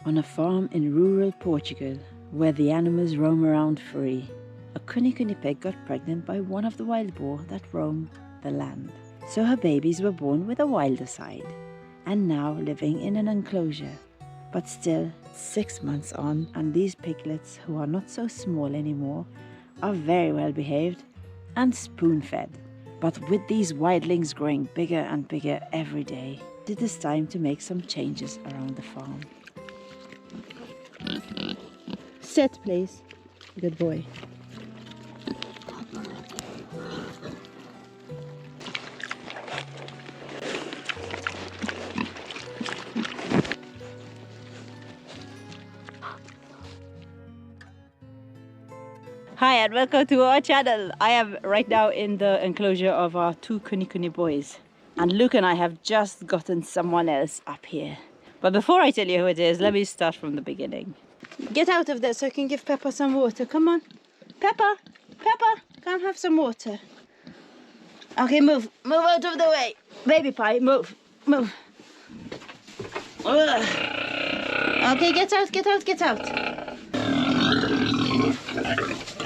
On a farm in rural Portugal, where the animals roam around free, a cunny pig got pregnant by one of the wild boar that roam the land. So her babies were born with a wilder side, and now living in an enclosure. But still, 6 months on, and these piglets, who are not so small anymore, are very well behaved and spoon-fed. But with these wildlings growing bigger and bigger every day, it is time to make some changes around the farm. Sit, please. Good boy. Hi and welcome to our channel. I am right now in the enclosure of our two kuni boys. And Luke and I have just gotten someone else up here. But before I tell you who it is, let me start from the beginning. Get out of there so I can give Peppa some water. Come on. Peppa, come have some water. Okay, move out of the way. Baby pie, move. Ugh. Okay, get out.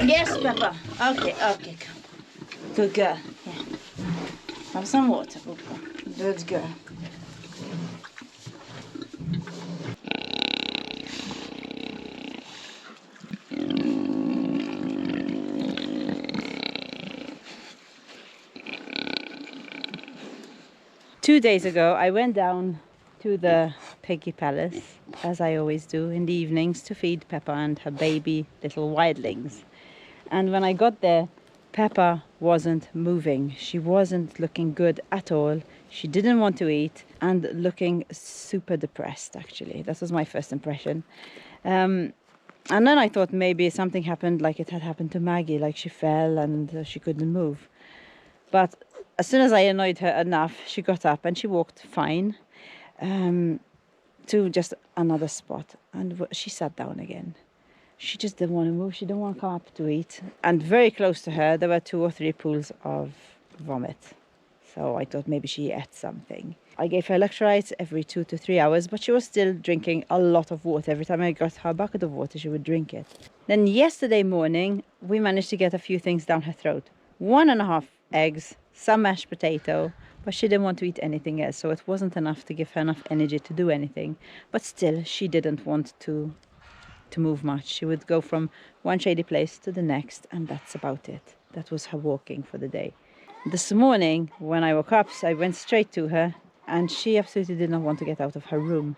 Yes, Peppa. Okay, come. Good girl. Yeah. Have some water, good girl. 2 days ago, I went down to the Piggie Palace, as I always do in the evenings, to feed Peppa and her baby little wildlings. And when I got there, Peppa wasn't moving. She wasn't looking good at all. She didn't want to eat and looking super depressed, actually. That was my first impression. And then I thought maybe something happened like it had happened to Maggie, like she fell and she couldn't move. But as soon as I annoyed her enough, she got up and she walked fine to just another spot. And she sat down again. She just didn't want to move. She didn't want to come up to eat. And very close to her, there were 2 or 3 pools of vomit. So I thought maybe she ate something. I gave her electrolytes every 2 to 3 hours, but she was still drinking a lot of water. Every time I got her a bucket of water, she would drink it. Then yesterday morning, we managed to get a few things down her throat. 1.5 eggs, some mashed potato, but she didn't want to eat anything else. So it wasn't enough to give her enough energy to do anything. But still, she didn't want to move much. She would go from one shady place to the next, and that's about it. That was her walking for the day. This morning, when I woke up, I went straight to her, and she absolutely did not want to get out of her room.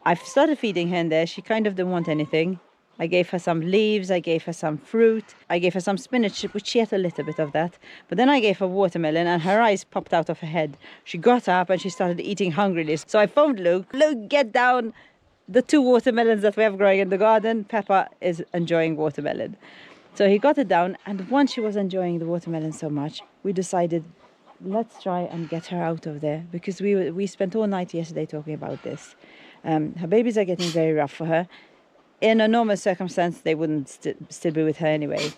I've started feeding her in there. She kind of didn't want anything. I gave her some leaves, I gave her some fruit, I gave her some spinach, which she ate a little bit of that. But then I gave her watermelon, and her eyes popped out of her head. She got up and she started eating hungrily. So I phoned Luke. Luke, get down the 2 watermelons that we have growing in the garden. Peppa is enjoying watermelon. So he got it down, and once she was enjoying the watermelon so much, we decided, let's try and get her out of there, because we spent all night yesterday talking about this. Her babies are getting very rough for her. In a normal circumstance, they wouldn't still be with her anyway.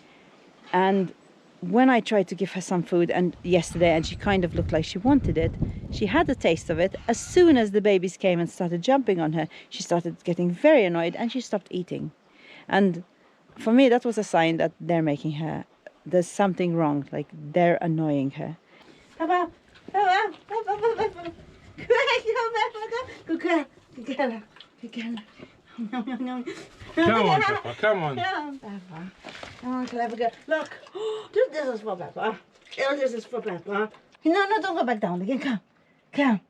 And when I tried to give her some food yesterday, and she kind of looked like she wanted it, she had a taste of it. As soon as the babies came and started jumping on her, she started getting very annoyed and she stopped eating. And for me, that was a sign that they're making her, there's something wrong, like they're annoying her. Peppa, good girl. Come on, Peppa, come on. Peppa. Come on, clever girl. Look, this is for Peppa. This is for Peppa. No, don't go back down again. Come.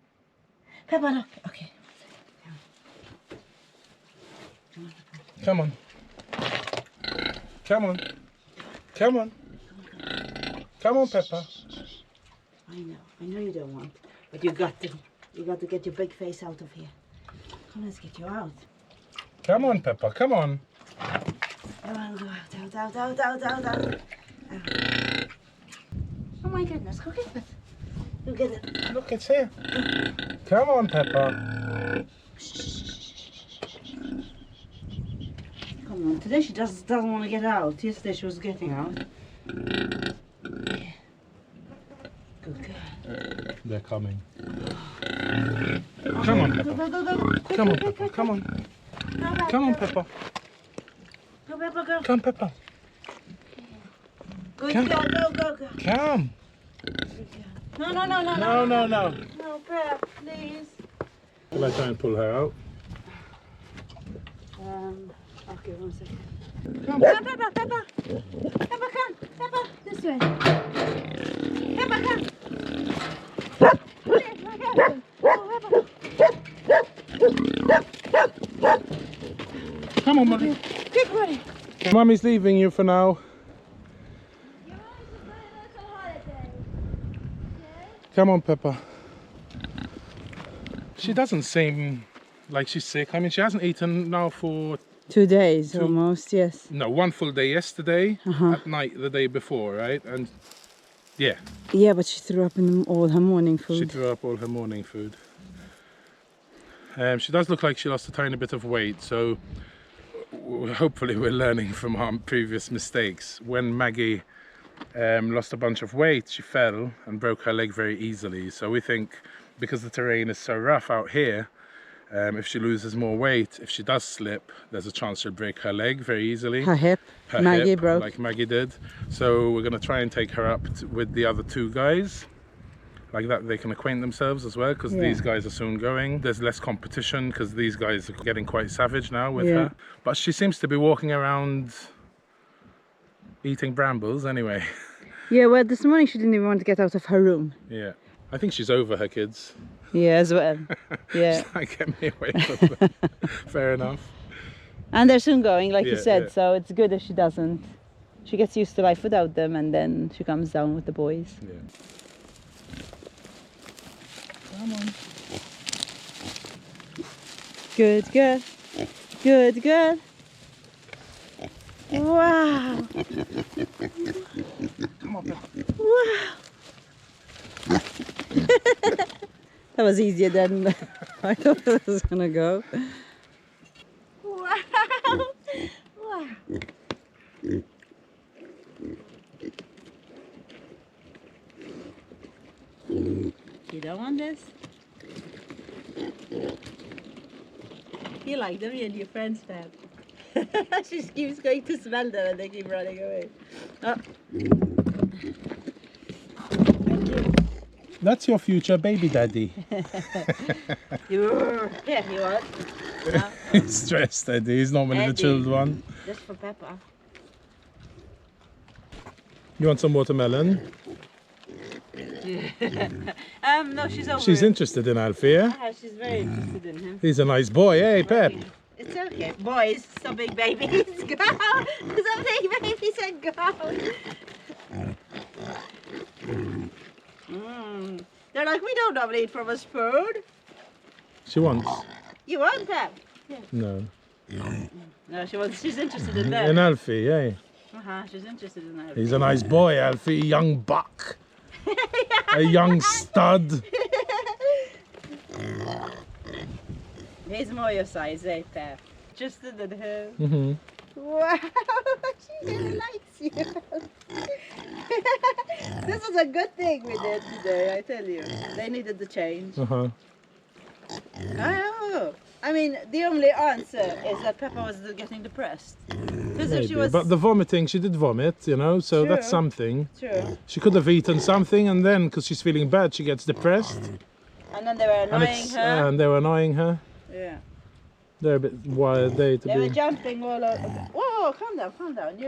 Peppa, look. Okay. Come on. Come on, Peppa. I know you don't want, but you got to get your big face out of here. Come, let's get you out. Come on, Peppa, come on. Come on, go out. Oh my goodness, go get it. Go get it. Look, it's here. Come on, Peppa. Come on, today she doesn't want to get out. Yesterday she was getting out. Yeah. Good girl. They're coming. Come on, Peppa. Go. Come on, Peppa, come on. Come on, Peppa. Go, Peppa, go. Come, Peppa. Good Come. girl, go. Come. No. No. No, Pep, please. Will I try and pull her out? Okay, 1 second. Come. Come, Peppa. Peppa, come. Peppa, this way. Peppa, come. Come on, Mommy. Quick, buddy. Mommy's leaving you for now. Come on, Peppa. She doesn't seem like she's sick. I mean, she hasn't eaten now for... 2 days almost, yes. No, 1 full day yesterday, at night the day before, right? And yeah. Yeah, but she threw up in all her morning food. She threw up all her morning food. She does look like she lost a tiny bit of weight, so hopefully we're learning from our previous mistakes. When Maggie lost a bunch of weight, she fell and broke her leg very easily. So we think because the terrain is so rough out here, if she loses more weight, if she does slip, there's a chance she'll break her leg very easily. Her hip, Maggie broke. Like Maggie did. So we're going to try and take her up with the other 2 guys. Like that they can acquaint themselves as well, because these guys are soon going. There's less competition because these guys are getting quite savage now with her. But she seems to be walking around eating brambles anyway. Yeah, well, this morning she didn't even want to get out of her room. Yeah, I think she's over her kids. Yeah, as well. Yeah. She's like, get me away from them. Fair enough. And they're soon going, like you said, yeah. so it's good if she doesn't. She gets used to life without them, and then she comes down with the boys. Yeah. Come on. Good girl. Good girl. Wow. Come on, Peppa. Wow. That was easier than I thought it was gonna go. Wow. Wow. You don't want this? You like them, you and your friends, Pep. She keeps going to smell them and they keep running away. Oh. That's your future baby daddy. Yeah, you want? No? He's stressed, Eddie. He's normally the chilled one. Just for Peppa. You want some watermelon? No, she's over She's it. interested in Alfie, yeah? Yeah, she's very interested in him. He's a nice boy, hey, Pep? It's okay. Boys, some big babies, go! Some big babies and go! They're like, we don't normally eat from a spoon. She wants. You want Pep? Yeah. No. No, she wants. She's interested in them. In Alfie, hey? She's interested in that. He's a nice boy, Alfie, young buck. A young stud. He's more your size, eh, Pep? Just in her. Mm-hmm. Wow, she really likes you. This is a good thing we did today, I tell you. They needed the change. Uh-huh. Oh, I mean, the only answer is that Peppa was getting depressed. Because if she was... But the vomiting, she did vomit, you know, so True. that's something. True. She could have eaten something, and then, because she's feeling bad, she gets depressed. And then they were annoying her. And they were annoying her. Yeah. They're a bit wild day to They be. were jumping all over. Whoa, calm down, calm down.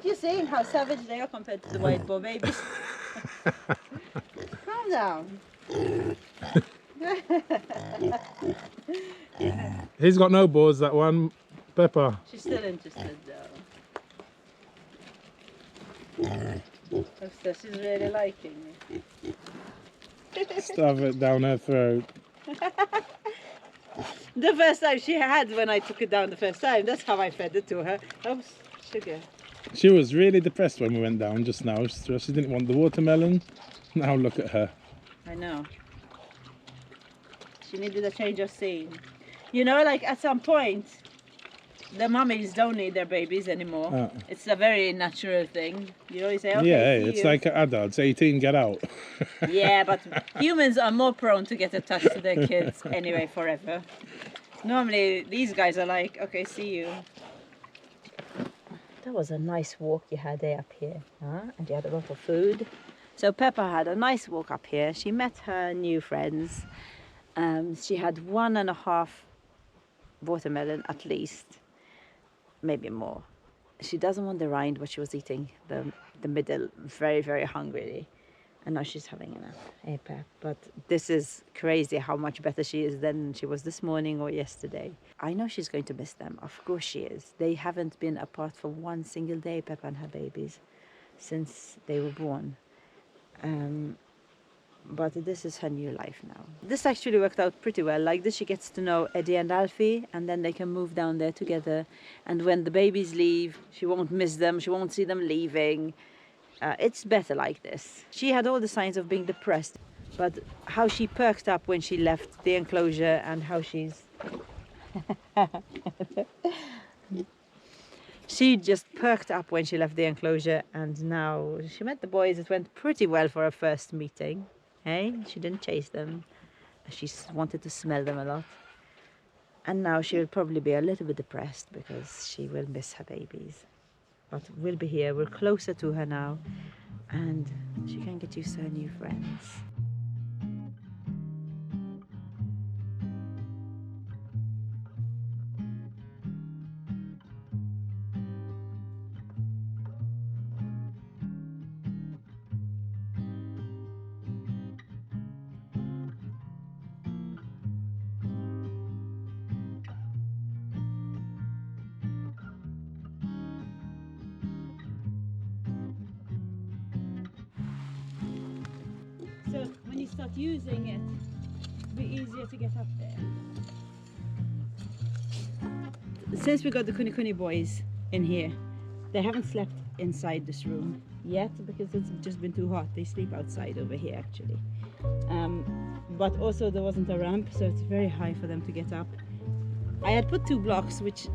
You're seeing how savage they are compared to the white boy babies. Calm down. He's got no balls, that one. Peppa. She's still interested though. She's really liking me. Stuff it down her throat. The first time she had when I took it down the first time, that's how I fed it to her. Oh, sugar. She was really depressed when we went down just now. She didn't want the watermelon. Now look at her. I know. She needed a change of scene. You know, like at some point, the mummies don't need their babies anymore. It's a very natural thing. You know, you say, okay, yeah, see it's you. like adults, 18, get out. Yeah, but humans are more prone to get attached to their kids anyway forever. Normally these guys are like, okay, see you. That was a nice walk you had there up here, huh? And you had a lot of food. So Peppa had a nice walk up here. She met her new friends. She had 1.5 watermelon at least, maybe more. She doesn't want the rind, but she was eating the middle very, very hungrily. And now she's having a nap, hey Pep. But this is crazy how much better she is than she was this morning or yesterday. I know she's going to miss them. Of course she is. They haven't been apart for one single day, Peppa and her babies, since they were born. But this is her new life now. This actually worked out pretty well. Like this, she gets to know Eddie and Alfie, and then they can move down there together. And when the babies leave, she won't miss them. She won't see them leaving. It's better like this. She had all the signs of being depressed, but how she perked up when she left the enclosure, and how she's... She just perked up when she left the enclosure, and now she met the boys. It went pretty well for her first meeting. Hey, she didn't chase them. She wanted to smell them a lot. And now she will probably be a little bit depressed because she will miss her babies. But we'll be here. We're closer to her now, and she can get used to her new friends. So when you start using it, it'll be easier to get up there. Since we got the Kuni Kuni boys in here, they haven't slept inside this room yet because it's just been too hot. They sleep outside over here actually. But also there wasn't a ramp, so it's very high for them to get up. I had put 2 blocks which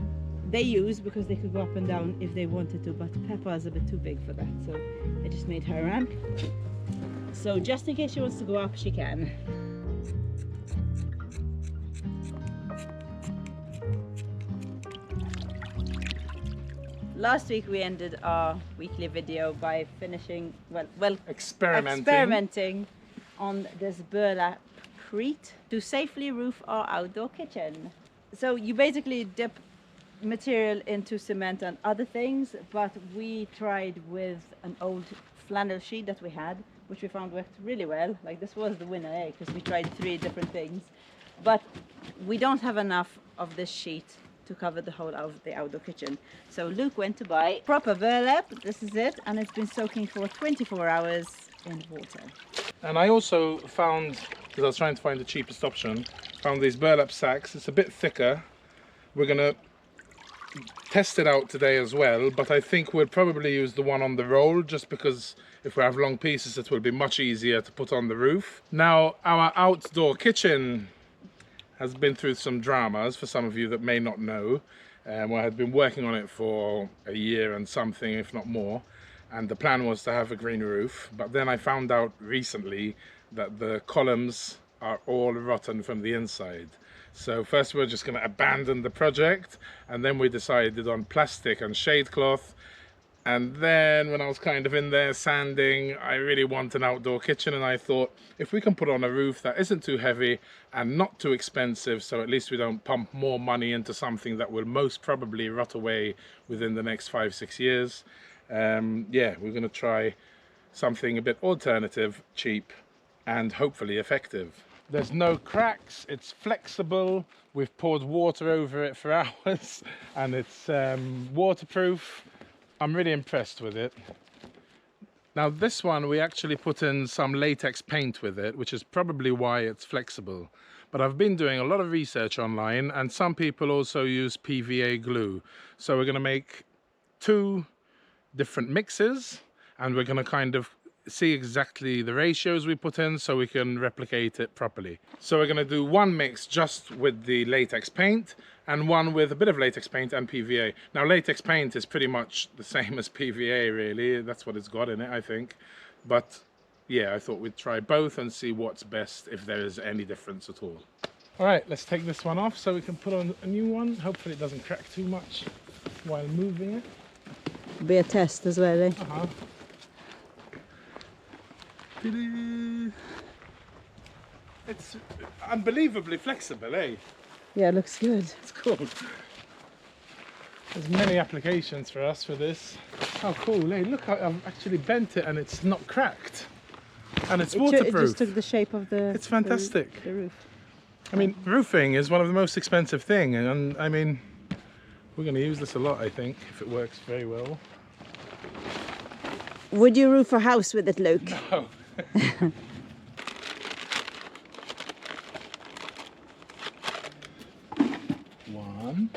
they use because they could go up and down if they wanted to, but Peppa is a bit too big for that, so I just made her a ramp. So just in case she wants to go up, she can. Last week we ended our weekly video by finishing, well, experimenting on this burlap-crete to safely roof our outdoor kitchen. So you basically dip material into cement and other things, but we tried with an old flannel sheet that we had, which we found worked really well. Like this was the winner, because we tried 3 different things. But we don't have enough of this sheet to cover the whole of the outdoor kitchen. So Luke went to buy proper burlap. This is it, and it's been soaking for 24 hours in water. And I also found, because I was trying to find the cheapest option, found these burlap sacks. It's a bit thicker. We're gonna test it out today as well, but I think we'll probably use the one on the roll, just because if we have long pieces it will be much easier to put on the roof. Now, our outdoor kitchen has been through some dramas, for some of you that may not know. I had been working on it for a year and something, if not more, and the plan was to have a green roof, but then I found out recently that the columns are all rotten from the inside. So first we're just going to abandon the project, and then we decided on plastic and shade cloth. And then when I was kind of in there sanding, I really want an outdoor kitchen, and I thought if we can put on a roof that isn't too heavy and not too expensive, so at least we don't pump more money into something that will most probably rot away within the next 5-6 years. Yeah, we're going to try something a bit alternative, cheap, and hopefully effective. There's no cracks, it's flexible, we've poured water over it for hours, and it's waterproof. I'm really impressed with it. Now this one, we actually put in some latex paint with it, which is probably why it's flexible. But I've been doing a lot of research online, and some people also use PVA glue. So we're going to make 2 different mixes, and we're going to kind of see exactly the ratios we put in so we can replicate it properly. So we're going to do 1 mix just with the latex paint, and 1 with a bit of latex paint and PVA. Now latex paint is pretty much the same as PVA really, that's what it's got in it I think. But yeah, I thought we'd try both and see what's best, if there is any difference at all. All right, let's take this one off so we can put on a new one. Hopefully it doesn't crack too much while moving it. Be a test as well, eh? Uh-huh. It's unbelievably flexible, eh? Yeah, it looks good. It's cool. There's many applications for us for this. How cool, eh? Look, I've actually bent it and it's not cracked. And it's waterproof. It just took the shape of the... It's fantastic. The roof. I mean, roofing is one of the most expensive things, and I mean, we're going to use this a lot, I think, if it works very well. Would you roof a house with it, Luke? No. One.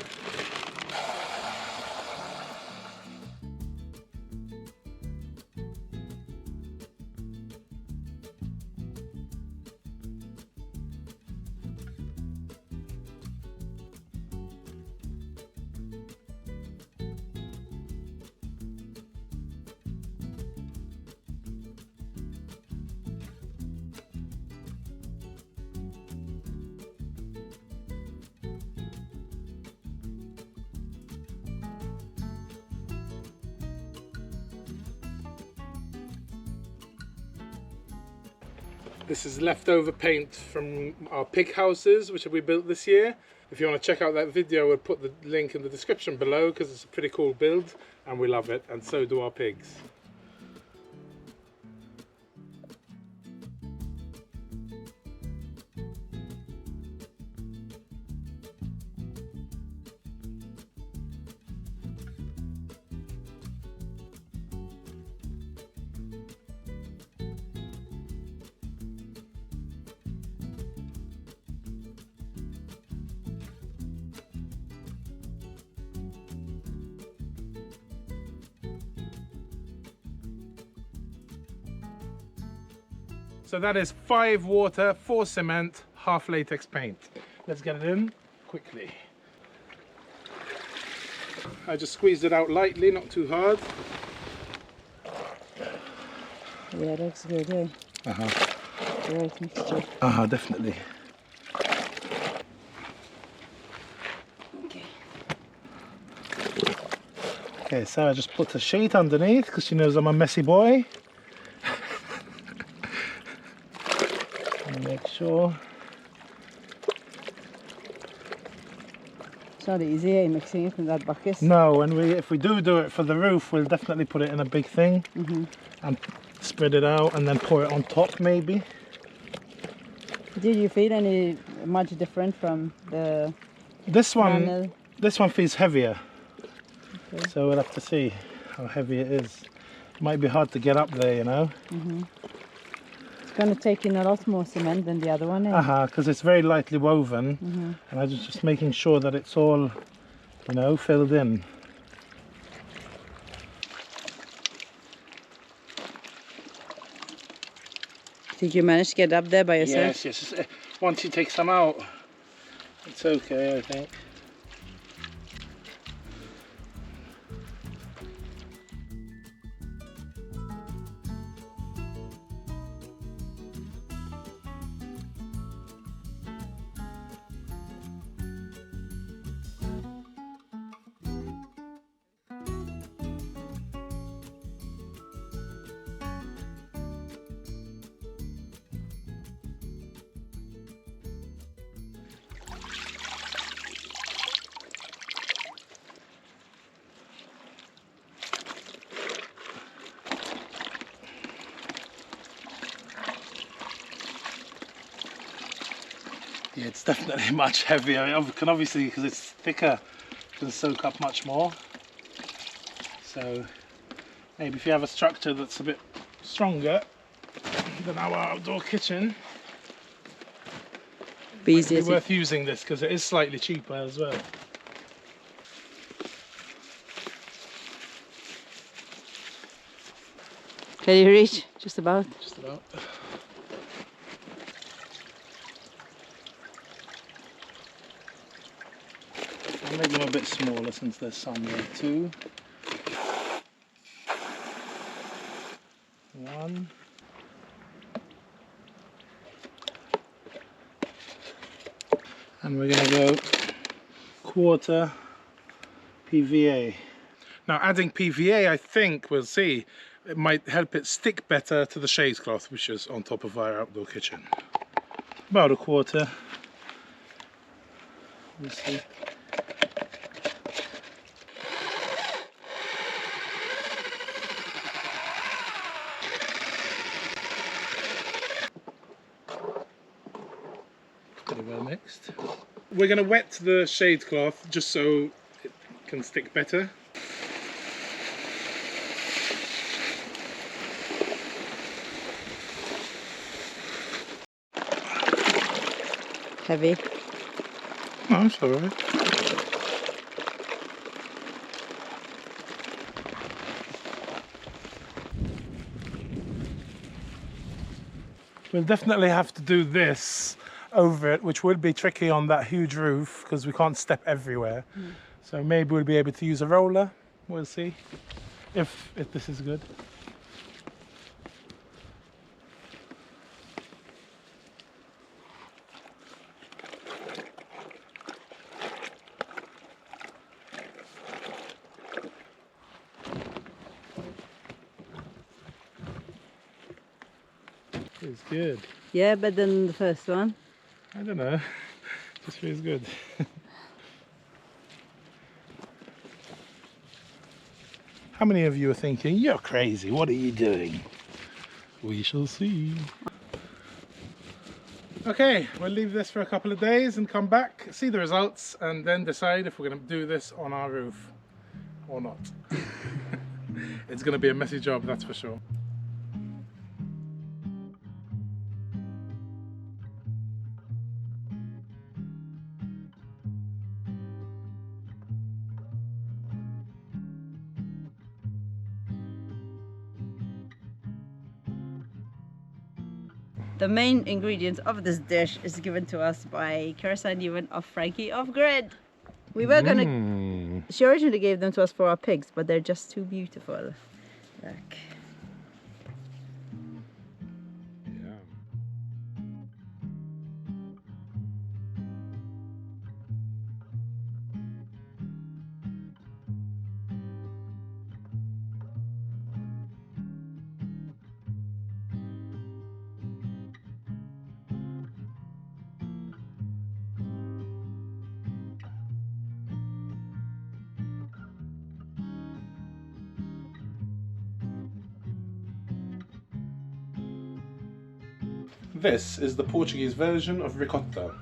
This is leftover paint from our pig houses, which we built this year. If you want to check out that video, we'll put the link in the description below because it's a pretty cool build and we love it, and so do our pigs. So that is 5 water, 4 cement, half latex paint. Let's get it in quickly. I just squeezed it out lightly, not too hard. Yeah, it looks good, eh? Uh-huh. The right mixture. Uh-huh, definitely. Okay. Okay, Sarah just put a sheet underneath because she knows I'm a messy boy. Make sure. It's not easy, eh, mixing it in that bucket. No, and if we do it for the roof, we'll definitely put it in a big thing and spread it out and then pour it on top maybe. Did you feel any much different from the This panel? one feels heavier. Okay. So we'll have to see how heavy it is. It might be hard to get up there, you know. It's going to take in a lot more cement than the other one, eh? Because it's very lightly woven, and I'm just making sure that it's all, you know, filled in. Think you managed to get up there by yourself? Yes. Once you take some out, it's okay, I think. Yeah, it's definitely much heavier. I can obviously, because it's thicker, it can soak up much more. So maybe if you have a structure that's a bit stronger than our outdoor kitchen, It's it'd be worth using this because it is slightly cheaper as well. Can you reach? Just about? Just about. I'll make them a bit smaller since there's some there too. 1. And we're going to go quarter PVA. Now adding PVA, I think, we'll see, it might help it stick better to the chaise cloth, which is on top of our outdoor kitchen. About a quarter. We'll see. Pretty well mixed. We're going to wet the shade cloth just so it can stick better. Heavy. No, it's alright. We'll definitely have to do this over it, which will be tricky on that huge roof because we can't step everywhere. So maybe we'll be able to use a roller. We'll see if this is good. It's good. Yeah, better than the first one. I don't know. Just feels good. How many of you are thinking, you're crazy, what are you doing? We shall see. Okay, we'll leave this for a couple of days and come back, see the results, and then decide if we're going to do this on our roof or not. It's going to be a messy job, that's for sure. The main ingredient of this dish is given to us by Carissa and Ewan of Frankie of Grid. We were gonna, she originally gave them to us for our pigs, but they're just too beautiful. Look. This is the Portuguese version of ricotta.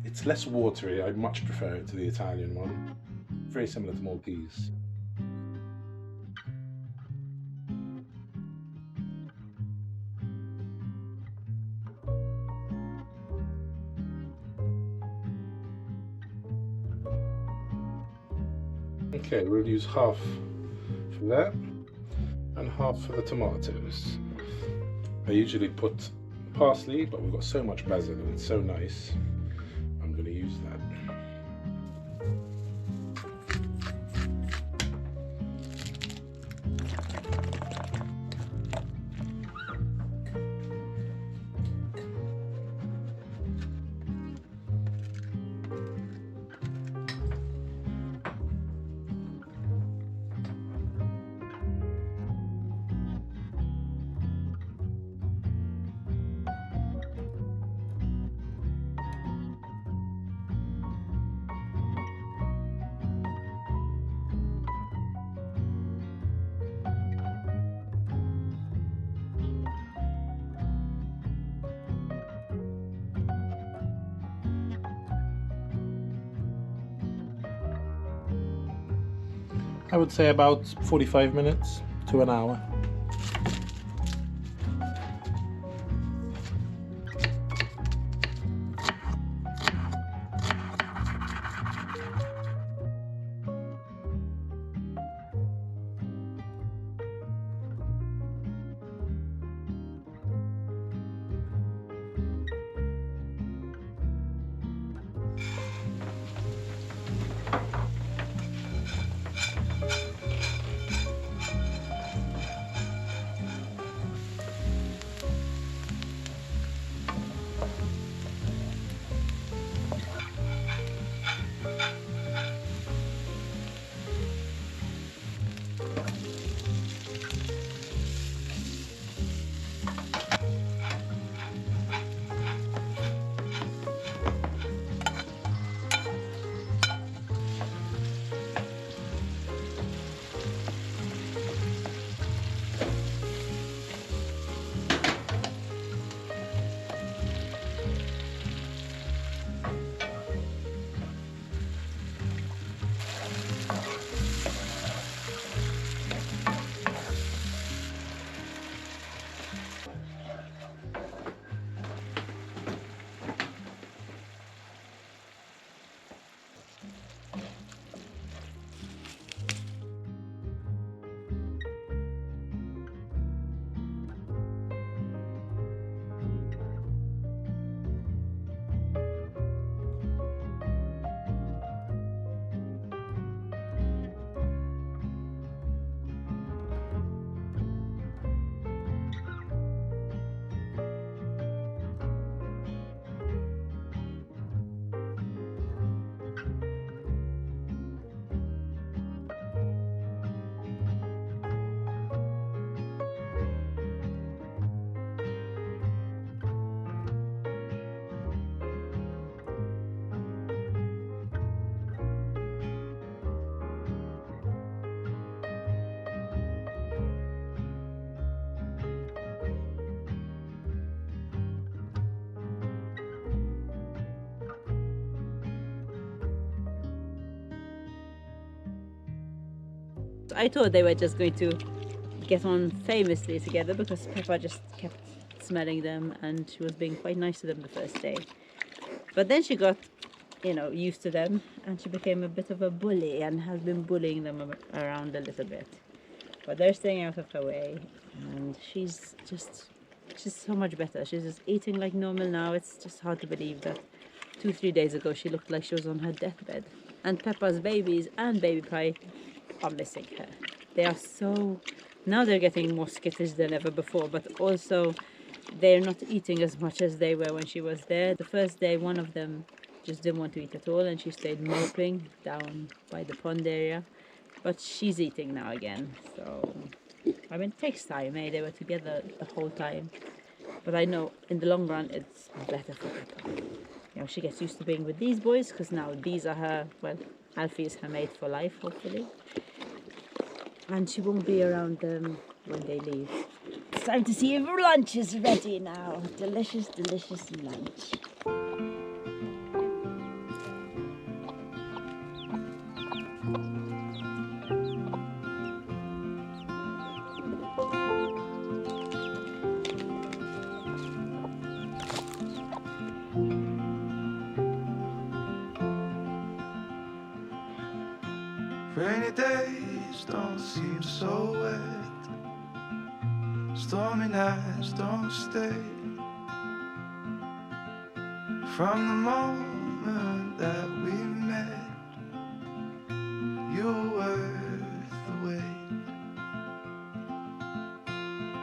It's less watery, I much prefer it to the Italian one. Very similar to Maltese. Okay, we'll use half for that and half for the tomatoes. I usually put parsley, but we've got so much basil and it's so nice, I'm going to use that. I would say about 45 minutes to an hour. I thought they were just going to get on famously together because Peppa just kept smelling them and she was being quite nice to them the first day. But then she got, you know, used to them and she became a bit of a bully and has been bullying them around a little bit. But they're staying out of her way and she's so much better. She's just eating like normal now. It's just hard to believe that 2-3 days ago she looked like she was on her deathbed. And Peppa's babies and Baby Pie are missing her. They are so... Now they're getting more skittish than ever before, but also they're not eating as much as they were when she was there. The first day one of them just didn't want to eat at all and she stayed moping down by the pond area. But she's eating now again, so... I mean, it takes time, eh? They were together the whole time. But I know in the long run it's better for Peppa. You know, she gets used to being with these boys because now these are her, well, Alfie is her mate for life, hopefully. And she won't be around them when they leave. It's time to see if lunch is ready now. Delicious, delicious lunch. Rainy days don't seem so wet. Stormy nights don't stay. From the moment that we met, you were worth the wait.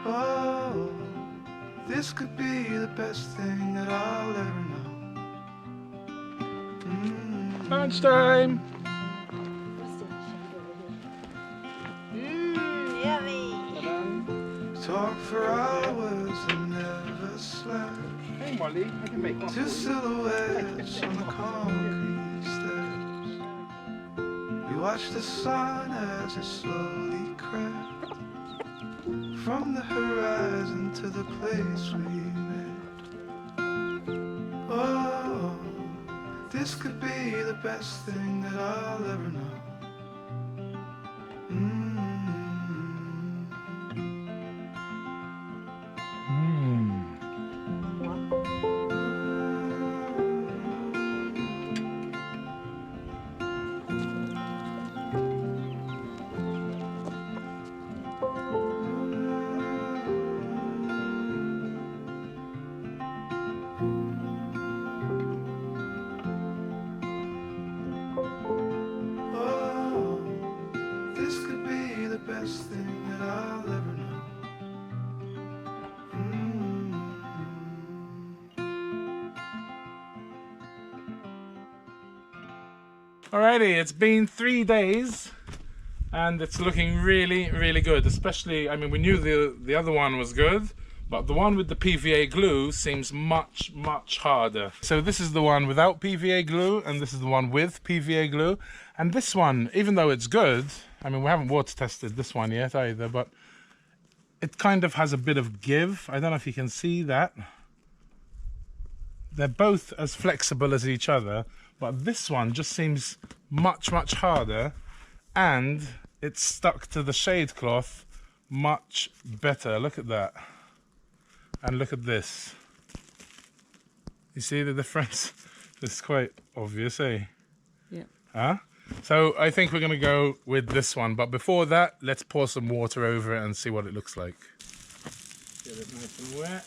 Oh, this could be the best thing that I'll ever know. Lunchtime! Talk for hours and never slept. Hey Molly, I can make one. Two silhouettes on the concrete steps. We watched the sun as it slowly crept from the horizon to the place we met. Oh, this could be the best thing that I'll ever know. Best thing that I'll ever know. Alrighty, it's been 3 days and it's looking really good. Especially, I mean, we knew the other one was good, but the one with the PVA glue seems much harder. So this is the one without PVA glue and this is the one with PVA glue. And this one, even though it's good, I mean, we haven't water tested this one yet either, but it kind of has a bit of give. I don't know if you can see that. They're both as flexible as each other, but this one just seems much harder and it's stuck to the shade cloth much better. Look at that. And look at this. You see the difference? It's quite obvious, eh? Yeah. Huh? So I think we're going to go with this one. But before that, let's pour some water over it and see what it looks like. Get it nice and wet.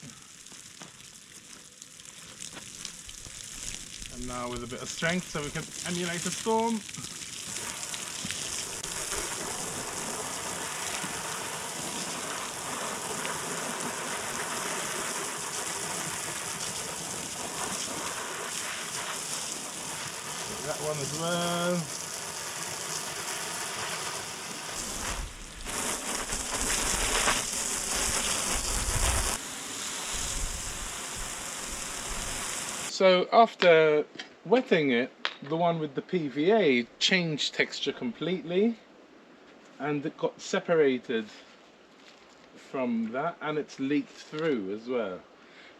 And now with a bit of strength so we can emulate a storm. That one as well. So after wetting it, the one with the PVA changed texture completely and it got separated from that and it's leaked through as well.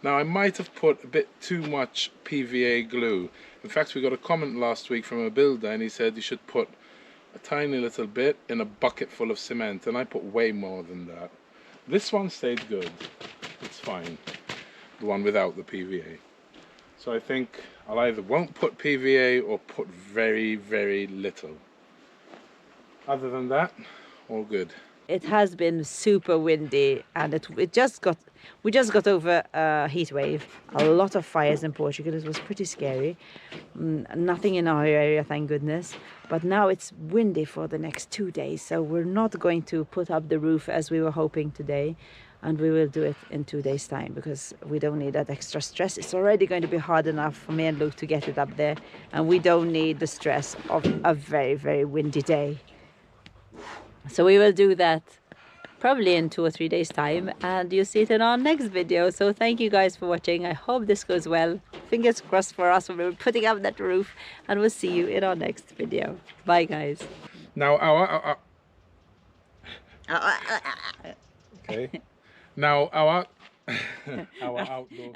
Now I might have put a bit too much PVA glue. In fact, we got a comment last week from a builder and he said you should put a tiny little bit in a bucket full of cement, and I put way more than that. This one stayed good. It's fine. The one without the PVA. So I think I'll either won't put PVA or put very, very little. Other than that, all good. It has been super windy, and we just got over a heat wave. A lot of fires in Portugal. It was pretty scary. Nothing in our area, thank goodness. But now it's windy for the next 2 days, so we're not going to put up the roof as we were hoping today, and we will do it in 2 days' time because we don't need that extra stress. It's already going to be hard enough for me and Luke to get it up there, and we don't need the stress of a very, very windy day. So we will do that probably in 2 or 3 days' time, and you'll see it in our next video. So thank you guys for watching. I hope this goes well. Fingers crossed for us when we're putting up that roof, and we'll see you in our next video. Bye, guys. Now okay. Now our outdoor